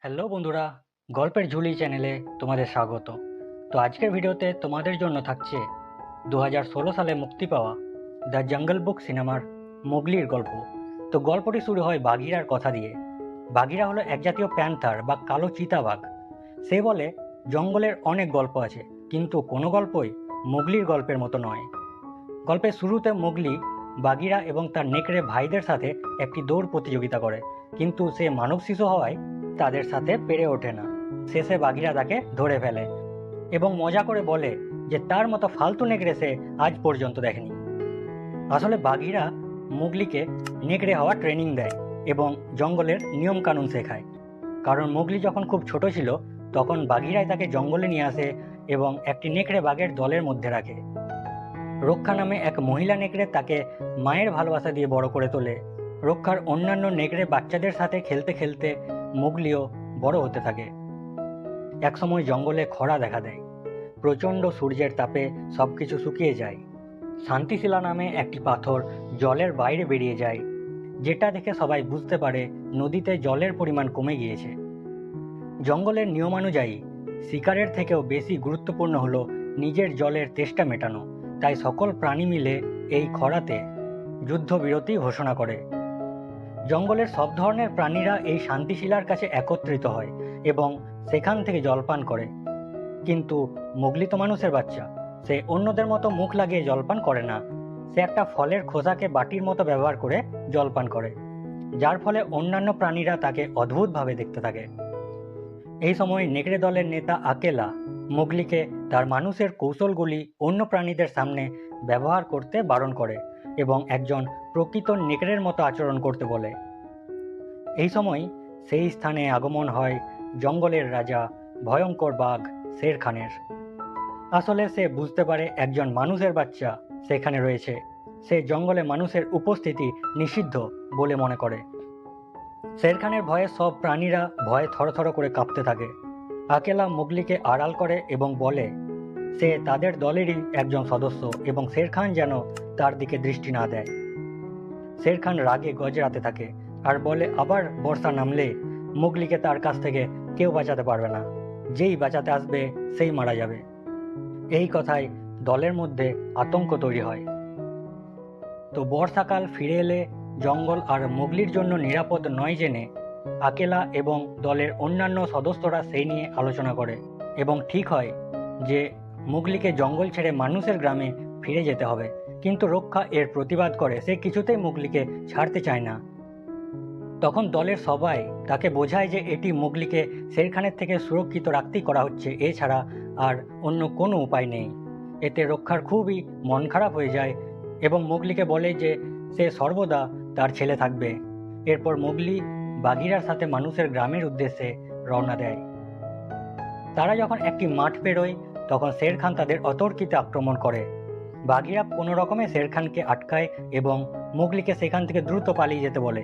Hello বন্ধুরা, গল্পের ঝুলি চ্যানেলে তোমাদের স্বাগত। তো আজকের ভিডিওতে তোমাদের জন্য থাকছে 2016 সালে মুক্তি পাওয়া দ্য জঙ্গল বুক সিনেমার মোগলির গল্প। তো গল্পটি শুরু হয় বাঘিরার কথা দিয়ে। বাঘিরা হলো এক জাতীয় প্যান্থার বা কালো চিতাবাঘ। সে বলে জঙ্গলের অনেক গল্প আছে, কিন্তু কোনো গল্পই মোগলির গল্পের মতো নয়। গল্পের শুরুতে মোগলি বাঘিরা এবং তার নেকড়ে ভাইদের সাথে একটি দৌড় প্রতিযোগিতা করে, কিন্তু সে মানব শিশু হওয়ায় তাদের সাথে পেরে ওঠে না। শেষে বাঘিরা তাকে ধরে ফেলে এবং মজা করে বলে যে তার মতো ফালতু নেকড়ে সে আজ পর্যন্ত দেখেনি। আসলে বাঘিরা মোগলিকে নেকড়ে হওয়া ট্রেনিং দেয় এবং জঙ্গলের নিয়ম কানুন শেখায়। কারণ মোগলি যখন খুব ছোট ছিল তখন বাঘিরাই তাকে জঙ্গলে নিয়ে আসে এবং একটি নেকড়ে বাঘের দলের মধ্যে রাখে। রক্ষা নামে এক মহিলা নেকড়ে তাকে মায়ের ভালোবাসা দিয়ে বড় করে তোলে। রক্ষার অন্যান্য নেকড়ে বাচ্চাদের সাথে খেলতে খেলতে মোগলিও বড় হতে থাকে। একসময় জঙ্গলে খরা দেখা দেয়। প্রচণ্ড সূর্যের তাপে সবকিছু শুকিয়ে যায়। শান্তিশিলা নামে একটি পাথর জলের বাইরে বেরিয়ে যায়, যেটা দেখে সবাই বুঝতে পারে নদীতে জলের পরিমাণ কমে গিয়েছে। জঙ্গলের নিয়মানুযায়ী শিকারের থেকেও বেশি গুরুত্বপূর্ণ হলো নিজের জলের তেষ্টা মেটানো। তাই সকল প্রাণী মিলে এই খরাতে যুদ্ধবিরতি ঘোষণা করে। জঙ্গলের সব ধরনের প্রাণীরা এই শান্তিশিলার কাছে একত্রিত হয় এবং সেখান থেকে জলপান করে। কিন্তু মোগলি তো মানুষের বাচ্চা, সে অন্যদের মতো মুখ লাগিয়ে জলপান করে না। সে একটা ফলের খোসাকে বাটির মতো ব্যবহার করে জলপান করে, যার ফলে অন্যান্য প্রাণীরা তাকে অদ্ভুতভাবে দেখতে থাকে। এই সময় নেকড়ে দলের নেতা আকেলা মোগলিকে তার মানুষের কৌশলগুলি অন্য প্রাণীদের সামনে ব্যবহার করতে বারণ করে এবং একজন প্রকৃত নেকড়ের মতো আচরণ করতে বলে। এই সময় সেই স্থানে আগমন হয় জঙ্গলের রাজা ভয়ঙ্কর বাঘ শের খানের। আসলে সে বুঝতে পারে একজন মানুষের বাচ্চা সেখানে রয়েছে। সে জঙ্গলে মানুষের উপস্থিতি নিষিদ্ধ বলে মনে করে। শের খানের ভয়ে সব প্রাণীরা ভয়ে থরথর করে কাঁপতে থাকে। আকেলা মোগলিকে আড়াল করে এবং বলে সে তাদের দলেরই একজন সদস্য এবং শের খান যেন তার দিকে দৃষ্টি না দেয়। শের খান রাগে গজরাতে থাকে আর বলে আবার বর্ষা নামলে মোগলিকে তার কাছ থেকে কেউ বাঁচাতে পারবে না, যেই বাঁচাতে আসবে সেই মারা যাবে। এই কথায় দলের মধ্যে আতঙ্ক তৈরি হয়। তো বর্ষাকাল ফিরে এলে জঙ্গল আর মোগলির জন্য নিরাপদ নয় জেনে আকেলা এবং দলের অন্যান্য সদস্যরা সেই নিয়ে আলোচনা করে এবং ঠিক হয় যে মোগলিকে জঙ্গল ছেড়ে মানুষের গ্রামে ফিরে যেতে হবে। কিন্তু রক্ষা এর প্রতিবাদ করে, সে কিছুতেই মোগলিকে ছাড়তে চায় না। তখন দলের সবাই তাকে বোঝায় যে এটি মোগলিকে শের খানের থেকে সুরক্ষিত রাখতেই করা হচ্ছে, এছাড়া আর অন্য কোনো উপায় নেই। এতে রক্ষার খুবই মন খারাপ হয়ে যায় এবং মোগলিকে বলে যে সে সর্বদা তার ছেলে থাকবে। এরপর মোগলি বাঘিরার সাথে মানুষের গ্রামের উদ্দেশ্যে রওনা দেয়। তারা যখন একটি মাঠ পেরোয় তখন শের খান তাদের অতর্কিত আক্রমণ করে। বাঘিরা কোনো রকমে শের খানকে আটকায় এবং মোগলিকে সেখান থেকে দ্রুত পালিয়ে যেতে বলে।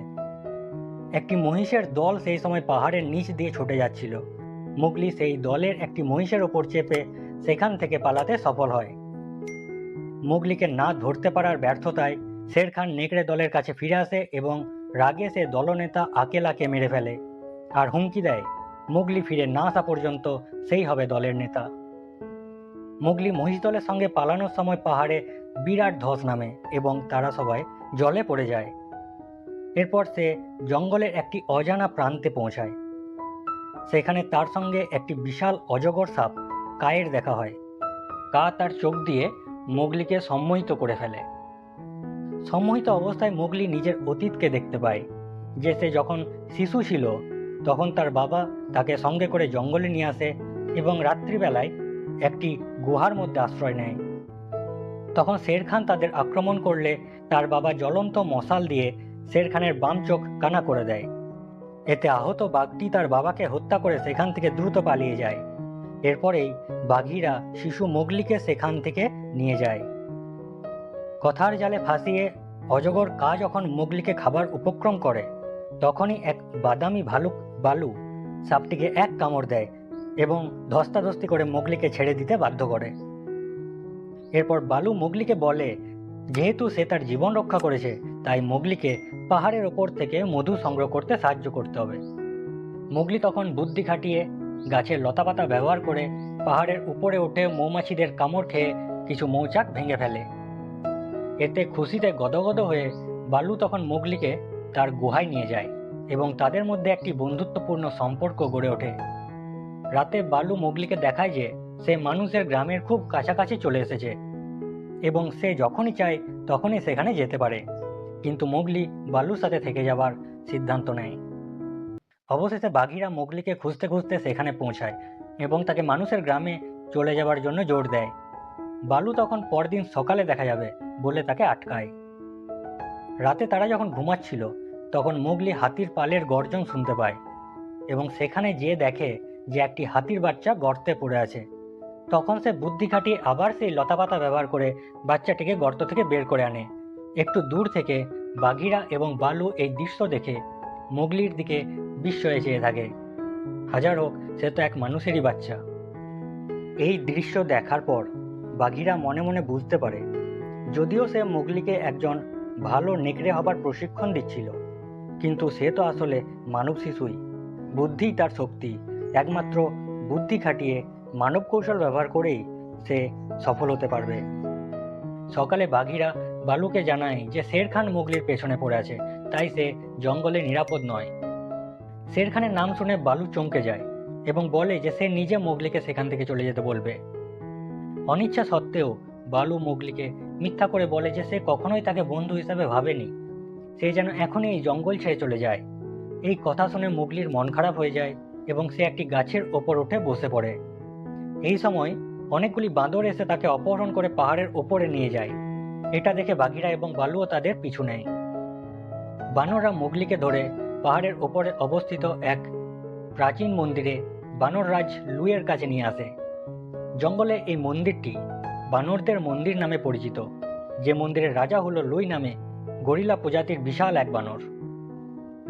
একটি মহিষের দল সেই সময় পাহাড়ের নিচ দিয়ে ছুটে যাচ্ছিল। মোগলি সেই দলের একটি মহিষের ওপর চেপে সেখান থেকে পালাতে সফল হয়। মোগলিকে না ধরতে পারার ব্যর্থতায় শের খান নেকড়ে দলের কাছে ফিরে আসে এবং রাগে সে দলনেতা আকেলাকে মেরে ফেলে আর হুমকি দেয় মোগলি ফিরে না আসা পর্যন্ত সেই হবে দলের নেতা। মোগলি মহিষ দলের সঙ্গে পালানোর সময় পাহাড়ে বিরাট ধস নামে এবং তারা সবাই জলে পড়ে যায়। এরপর সে জঙ্গলের একটি অজানা প্রান্তে পৌঁছায়। সেখানে তার সঙ্গে একটি বিশাল অজগর সাপ কায়ের দেখা হয়। কা তার চোখ দিয়ে মোগলিকে সম্মোহিত করে ফেলে। সম্মোহিত অবস্থায় মোগলি নিজের অতীতকে দেখতে পায়, যে সে যখন শিশু ছিল তখন তার বাবা তাকে সঙ্গে করে জঙ্গলে নিয়ে আসে এবং রাত্রিবেলায় একটি গুহার মধ্যে আশ্রয় নেয়। তখন শের খান তাদের আক্রমণ করলে তার বাবা জ্বলন্ত মশাল দিয়ে শের খানের বাম চোখ কানা করে দেয়। এতে আহত বাঘটি তার বাবাকে হত্যা করে সেখান থেকে দ্রুত পালিয়ে যায়। এরপরেই বাঘিরা শিশু মোগলিকে সেখান থেকে নিয়ে যায়। কথার জালে ফাঁসিয়ে অজগর কা যখন মোগলিকে খাবার উপক্রম করে তখনই এক বাদামি ভালুক বালু সাপটিকে এক কামড় দেয় এবং ধস্তাধস্তি করে মোগলিকে ছেড়ে দিতে বাধ্য করে। এরপর বালু মোগলিকে বলে যেহেতু সে তার জীবন রক্ষা করেছে তাই মোগলিকে পাহাড়ের ওপর থেকে মধু সংগ্রহ করতে সাহায্য করতে হবে। মোগলি তখন বুদ্ধি খাটিয়ে গাছের লতাপাতা ব্যবহার করে পাহাড়ের উপরে উঠে মৌমাছিদের কামড় খেয়ে কিছু মৌচাক ভেঙে ফেলে। এতে খুশিতে গদগদ হয়ে বালু তখন মোগলিকে তার গুহায় নিয়ে যায় এবং তাদের মধ্যে একটি বন্ধুত্বপূর্ণ সম্পর্ক গড়ে ওঠে। রাতে বালু মোগলিকে দেখায় যে সে মানুষের গ্রামের খুব কাছাকাছি চলে এসেছে এবং সে যখনই চায় তখনই সেখানে যেতে পারে, কিন্তু মোগলি বালুর সাথে থেকে যাবার সিদ্ধান্ত নেয়। অবশেষে বাঘিরা মোগলিকে খুঁজতে খুঁজতে সেখানে পৌঁছায় এবং তাকে মানুষের গ্রামে চলে যাবার জন্য জোর দেয়। বালু তখন পরদিন সকালে দেখা যাবে বলে তাকে আটকায়। রাতে তারা যখন ঘুমাচ্ছিল তখন মোগলি হাতির পালের গর্জন শুনতে পায় এবং সেখানে যেয়ে দেখে যে একটি হাতির বাচ্চা গর্তে পড়ে আছে। তখন সে বুদ্ধি খাটিয়ে আবার সেই লতাপাতা ব্যবহার করে বাচ্চাটিকে গর্ত থেকে বের করে আনে। একটু দূর থেকে বাঘিরা এবং বালু এই দৃশ্য দেখে মোগলির দিকে বিস্ময়ে চেয়ে থাকে। হাজার হোক, সে তো এক মানুষেরই বাচ্চা। এই দৃশ্য দেখার পর বাঘিরা মনে মনে বুঝতে পারে, যদিও সে মোগলিকে একজন ভালো নেকড়ে হবার প্রশিক্ষণ দিচ্ছিল, কিন্তু সে তো আসলে মানব শিশুই। বুদ্ধিই তার শক্তি। একমাত্র বুদ্ধি খাটিয়ে মানব কৌশল ব্যবহার করেই সে সফল হতে পারবে। সকালে বাঘিরা বালুকে জানায় যে শের খান মোগলির পেছনে পড়ে আছে, তাই সে জঙ্গলে নিরাপদ নয়। শের খানের নাম শুনে বালু চমকে যায় এবং বলে যে সে নিজে মোগলিকে সেখান থেকে চলে যেতে বলবে। অনিচ্ছা সত্ত্বেও বালু মোগলিকে মিথ্যা করে বলে যে সে কখনোই তাকে বন্ধু হিসাবে ভাবেনি, সে যেন এখনই এই জঙ্গল ছেড়ে চলে যায়। এই কথা শুনে মোগলির মন খারাপ হয়ে যায় এবং সে একটি গাছের ওপর উঠে বসে পড়ে। এই সময় অনেকগুলি বাঁদর এসে তাকে অপহরণ করে পাহাড়ের ওপরে নিয়ে যায়। এটা দেখে বাঘিরা এবং বালুও তাদের পিছু নেয়। বানররা মোগলিকে ধরে পাহাড়ের ওপরে অবস্থিত এক প্রাচীন মন্দিরে বানররাজ লুইয়ের কাছে নিয়ে আসে। জঙ্গলে এই মন্দিরটি বানরদের মন্দির নামে পরিচিত, যে মন্দিরের রাজা হলো লুই নামে গরিলা প্রজাতির বিশাল এক বানর।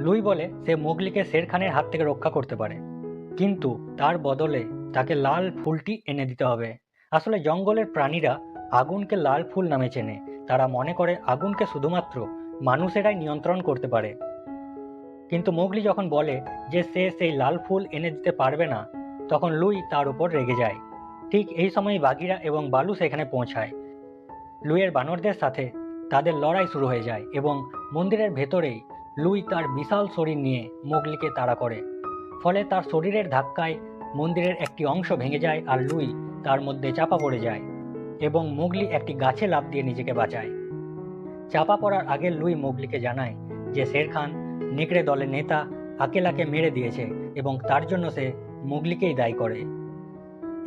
লুই বলে সে মোগলিকে শের খানের হাত থেকে রক্ষা করতে পারে, কিন্তু তার বদলে তাকে লাল ফুলটি এনে দিতে হবে। আসলে জঙ্গলের প্রাণীরা আগুনকে লাল ফুল নামে চেনে। তারা মনে করে আগুনকে শুধুমাত্র মানুষেরাই নিয়ন্ত্রণ করতে পারে। কিন্তু মোগলি যখন বলে যে সে সেই লাল ফুল এনে দিতে পারবে না, তখন লুই তার উপর রেগে যায়। ঠিক এই সময় বাঘিরা এবং বালু সেখানে পৌঁছায়। লুইয়ের বানরদের সাথে তাদের লড়াই শুরু হয়ে যায় এবং মন্দিরের ভেতরেই লুই তার বিশাল শরীর নিয়ে মোগলিকে তাড়া করে। ফলে তার শরীরের ধাক্কায় মন্দিরের একটি অংশ ভেঙে যায় আর লুই তার মধ্যে চাপা পড়ে যায় এবং মোগলি একটি গাছে লাফ দিয়ে নিজেকে বাঁচায়। চাপা পড়ার আগে লুই মোগলিকে জানায় যে শের খান নেকড়ে দলের নেতা আকেলাকে মেরে দিয়েছে এবং তার জন্য সে মোগলিকেই দায়ী করে।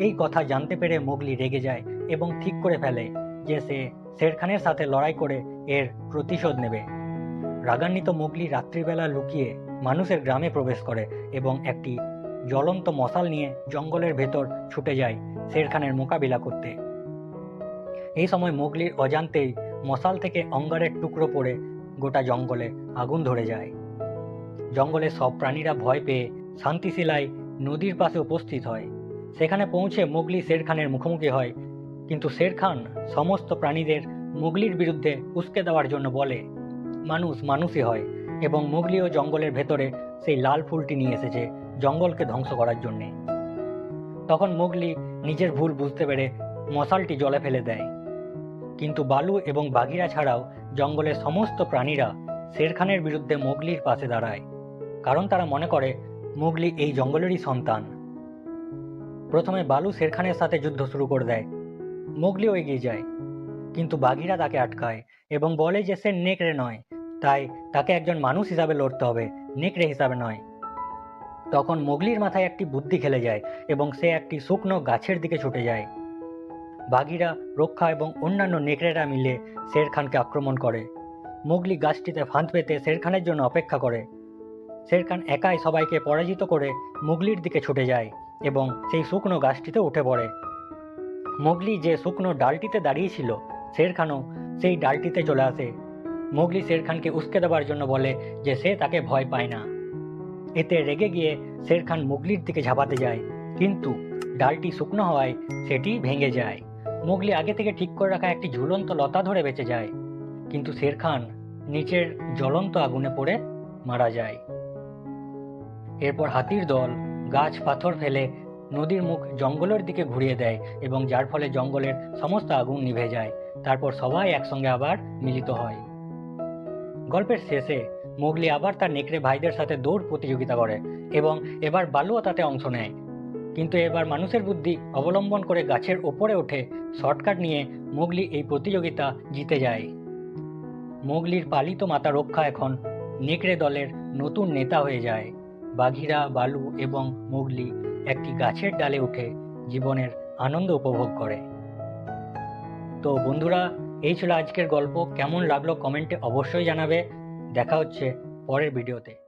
এই কথা জানতে পেরে মোগলি রেগে যায় এবং ঠিক করে ফেলে যে সে শের খানের সাথে লড়াই করে এর প্রতিশোধ নেবে। রাগান্বিত মোগলি রাত্রিবেলা লুকিয়ে মানুষের গ্রামে প্রবেশ করে এবং একটি জ্বলন্ত মশাল নিয়ে জঙ্গলের ভেতর ছুটে যায় শের খানের মোকাবিলা করতে। এই সময় মোগলির অজান্তেই মশাল থেকে অঙ্গারের টুকরো পড়ে গোটা জঙ্গলে আগুন ধরে যায়। জঙ্গলে সব প্রাণীরা ভয় পেয়ে শান্তিশিলায় নদীর পাশে উপস্থিত হয়। সেখানে পৌঁছে মোগলি শের খানের মুখোমুখি হয়, কিন্তু শের খান সমস্ত প্রাণীদের মোগলির বিরুদ্ধে উস্কে দেওয়ার জন্য বলে মানুষ মানুষই হয় এবং মোগলিও জঙ্গলের ভেতরে সেই লাল ফুলটি নিয়ে এসেছে জঙ্গলকে ধ্বংস করার জন্যে। তখন মোগলি নিজের ভুল বুঝতে পেরে মশালটি জলে ফেলে দেয়। কিন্তু বালু এবং বাঘিরা ছাড়াও জঙ্গলের সমস্ত প্রাণীরা শের খানের বিরুদ্ধে মোগলির পাশে দাঁড়ায়, কারণ তারা মনে করে মোগলি এই জঙ্গলেরই সন্তান। প্রথমে বালু শের খানের সাথে যুদ্ধ শুরু করে দেয়। মোগলিও এগিয়ে যায়, কিন্তু বাঘিরা তাকে আটকায় এবং বলে যে সে নেকড়ে নয়, তাই তাকে একজন মানুষ হিসাবে লড়তে হবে, নেকড়ে হিসাবে নয়। তখন মোগলির মাথায় একটি বুদ্ধি খেলে যায় এবং সে একটি শুকনো গাছের দিকে ছুটে যায়। বাঘিরা, রক্ষা এবং অন্যান্য নেকড়েরা মিলে শের খানকে আক্রমণ করে। মোগলি গাছটিতে ফাঁদ পেতে শের খানের জন্য অপেক্ষা করে। শের খান একাই সবাইকে পরাজিত করে মোগলির দিকে ছুটে যায় এবং সেই শুকনো গাছটিতে উঠে পড়ে। মোগলি যে শুকনো ডালটিতে দাঁড়িয়েছিল, শের খানও সেই ডালটিতে চলে আসে। মোগলি শের খানকে উস্কে দেওয়ার জন্য বলে যে সে তাকে ভয় পায় না। এতে রেগে গিয়ে শের খান মোগলির দিকে ঝাঁপাতে যায়, কিন্তু ডালটি শুকনো হওয়ায় সেটি ভেঙে যায়। মোগলি আগে থেকে ঠিক করে রাখা একটি ঝুলন্ত লতা ধরে বেঁচে যায়, কিন্তু শের খান নিচের জ্বলন্ত আগুনে পড়ে মারা যায়। এরপর হাতির দল গাছ পাথর ফেলে নদীর মুখ জঙ্গলের দিকে ঘুরিয়ে দেয় এবং যার ফলে জঙ্গলের সমস্ত আগুন নিভে যায়। তারপর সবাই একসঙ্গে আবার মিলিত হয়। গল্পের শেষে মোগলি আবার তার নেকড়ে ভাইদের সাথে দৌড় প্রতিযোগিতা করে এবং এবার বালুও তাতে অংশ নেয়। কিন্তু এবার মানুষের বুদ্ধি অবলম্বন করে গাছের ওপরে উঠে শর্টকাট নিয়ে মোগলি এই প্রতিযোগিতা জিতে যায়। মোগলির পালিত মাতা রক্ষা এখন নেকড়ে দলের নতুন নেতা হয়ে যায়। বাঘিরা, বালু এবং মোগলি একটি গাছের ডালে উঠে জীবনের আনন্দ উপভোগ করে। তো বন্ধুরা, এই ছিল আজকের গল্প। কেমন লাগলো কমেন্টে অবশ্যই জানাবে। দেখা হচ্ছে পরের ভিডিওতে।